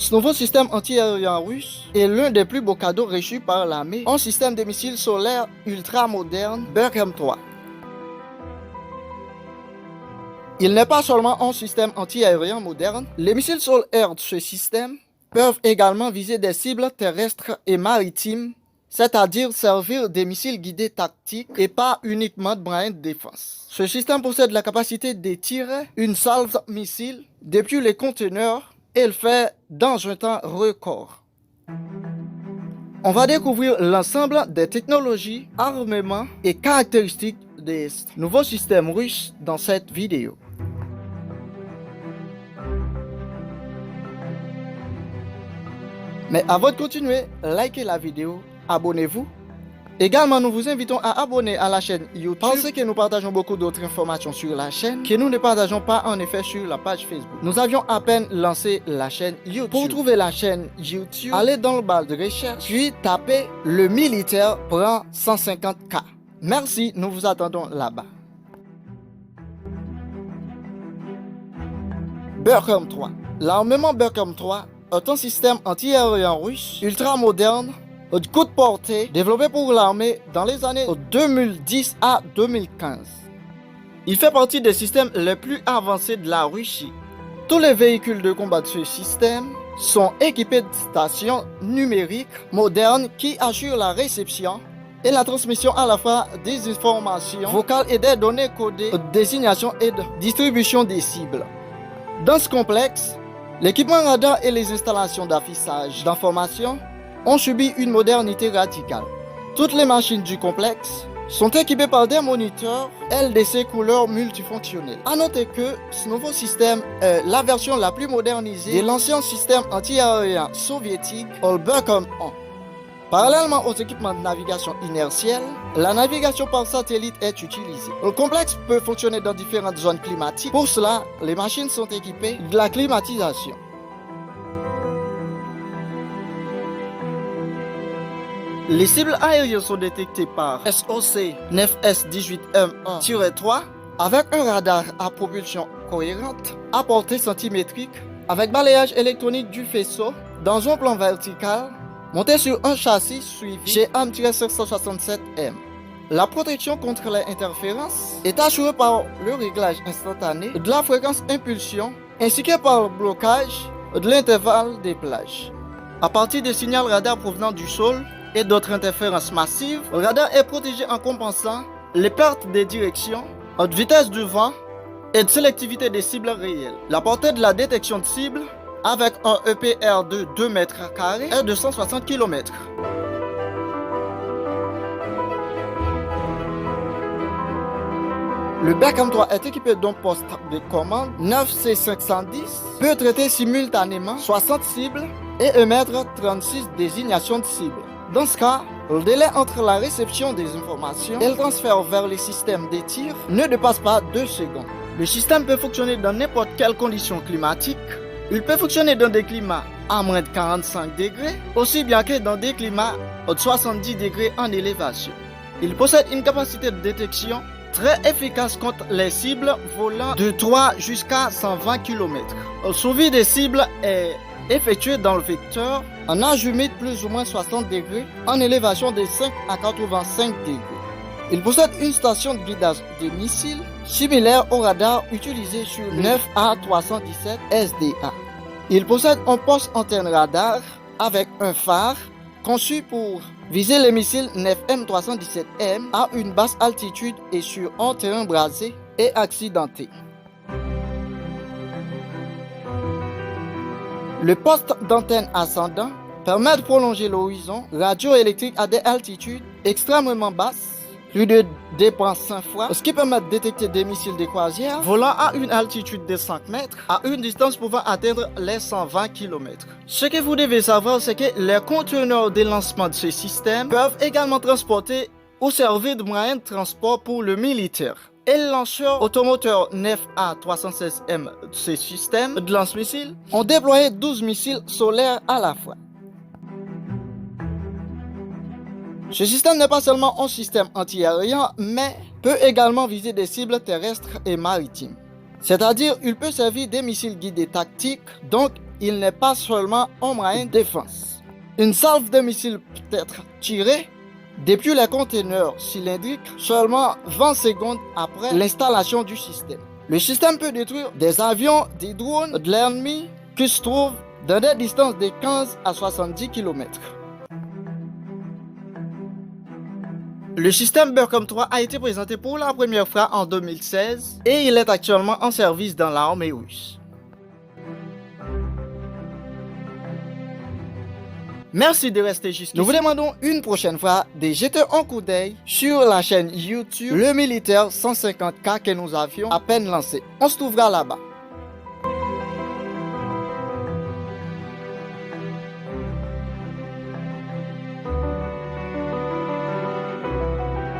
Ce nouveau système anti-aérien russe est l'un des plus beaux cadeaux reçus par l'armée, un système de missiles solaires ultra moderne Berkhem 3. Il n'est pas seulement un système anti-aérien moderne, les missiles solaires de ce système peuvent également viser des cibles terrestres et maritimes, c'est-à-dire servir des missiles guidés tactiques et pas uniquement de moyens de défense. Ce système possède la capacité de tirer une salve missile depuis les conteneurs et le fait dans un temps record. On va découvrir l'ensemble des technologies, armements et caractéristiques des nouveaux systèmes russes dans cette vidéo. Mais avant de continuer, likez la vidéo, abonnez-vous. Également, nous vous invitons à abonner à la chaîne YouTube parce que nous partageons beaucoup d'autres informations sur la chaîne que nous ne partageons pas en effet sur la page Facebook. Nous avions à peine lancé la chaîne YouTube. Pour trouver la chaîne YouTube, allez dans le barre de recherche, puis tapez « Le militaire prend 150K ». Merci, nous vous attendons là-bas. Berkhem 3. L'armement Berkhem 3 est un système anti-aérien russe ultra moderne de courte portée développé pour l'armée dans les années 2010 à 2015. Il fait partie des systèmes les plus avancés de la Russie. Tous les véhicules de combat de ce système sont équipés de stations numériques modernes qui assurent la réception et la transmission à la fois des informations vocales et des données codées de désignation et de distribution des cibles. Dans ce complexe, l'équipement radar et les installations d'affichage d'informations ont subi une modernité radicale. Toutes les machines du complexe sont équipées par des moniteurs LDC couleurs multifonctionnels. A noter que ce nouveau système est la version la plus modernisée de l'ancien système anti-aérien soviétique, le Berkhem 1. Parallèlement aux équipements de navigation inertielle, la navigation par satellite est utilisée. Le complexe peut fonctionner dans différentes zones climatiques. Pour cela, les machines sont équipées de la climatisation. Les cibles aériennes sont détectées par SOC 9S18M1-3 avec un radar à propulsion cohérente à portée centimétrique avec balayage électronique du faisceau dans un plan vertical monté sur un châssis suivi chez AM-567M. La protection contre les interférences est assurée par le réglage instantané de la fréquence impulsion ainsi que par le blocage de l'intervalle des plages. À partir des signaux radar provenant du sol et d'autres interférences massives, le radar est protégé en compensant les pertes de direction, de vitesse du vent et de sélectivité des cibles réelles. La portée de la détection de cibles avec un EPR de 2 mètres carrés est de 160 km. Le Berkhem 3 est équipé d'un poste de commande 9C510, peut traiter simultanément 60 cibles et émettre 36 désignations de cibles. Dans ce cas, le délai entre la réception des informations et le transfert vers les systèmes de tir ne dépasse pas 2 secondes. Le système peut fonctionner dans n'importe quelle condition climatique. Il peut fonctionner dans des climats à moins de 45 degrés, aussi bien que dans des climats de 70 degrés en élévation. Il possède une capacité de détection très efficace contre les cibles volant de 3 jusqu'à 120 km. Le suivi des cibles est effectué dans le vecteur en âge humide plus ou moins 60 degrés en élévation de 5 à 85 degrés. Il possède une station de guidage de missiles similaire au radar utilisé sur le 9A317 SDA. Il possède un poste antenne radar avec un phare conçu pour viser les missiles 9M317M à une basse altitude et sur un terrain brasé et accidenté. Le poste d'antenne ascendant permet de prolonger l'horizon radioélectrique à des altitudes extrêmement basses, plus de 2,5 fois, ce qui permet de détecter des missiles de croisière volant à une altitude de 5 mètres, à une distance pouvant atteindre les 120 km. Ce que vous devez savoir, c'est que les conteneurs de lancement de ce système peuvent également transporter ou servir de moyen de transport pour le militaire. Et le lanceur automoteur 9A316M de ce système de lance-missiles ont déployé 12 missiles solaires à la fois. Ce système n'est pas seulement un système anti-aérien, mais peut également viser des cibles terrestres et maritimes. C'est-à-dire, il peut servir des missiles guidés tactiques, donc il n'est pas seulement un moyen de défense. Une salve de missiles peut être tirée depuis les conteneurs cylindriques seulement 20 secondes après l'installation du système. Le système peut détruire des avions, des drones de l'ennemi qui se trouvent dans des distances de 15 à 70 km. Le système Bercom 3 a été présenté pour la première fois en 2016 et il est actuellement en service dans l'armée russe. Merci de rester jusqu'ici. Nous vous demandons une prochaine fois de jeter un coup d'œil sur la chaîne YouTube Le Militaire 150K que nous avions à peine lancé. On se trouvera là-bas.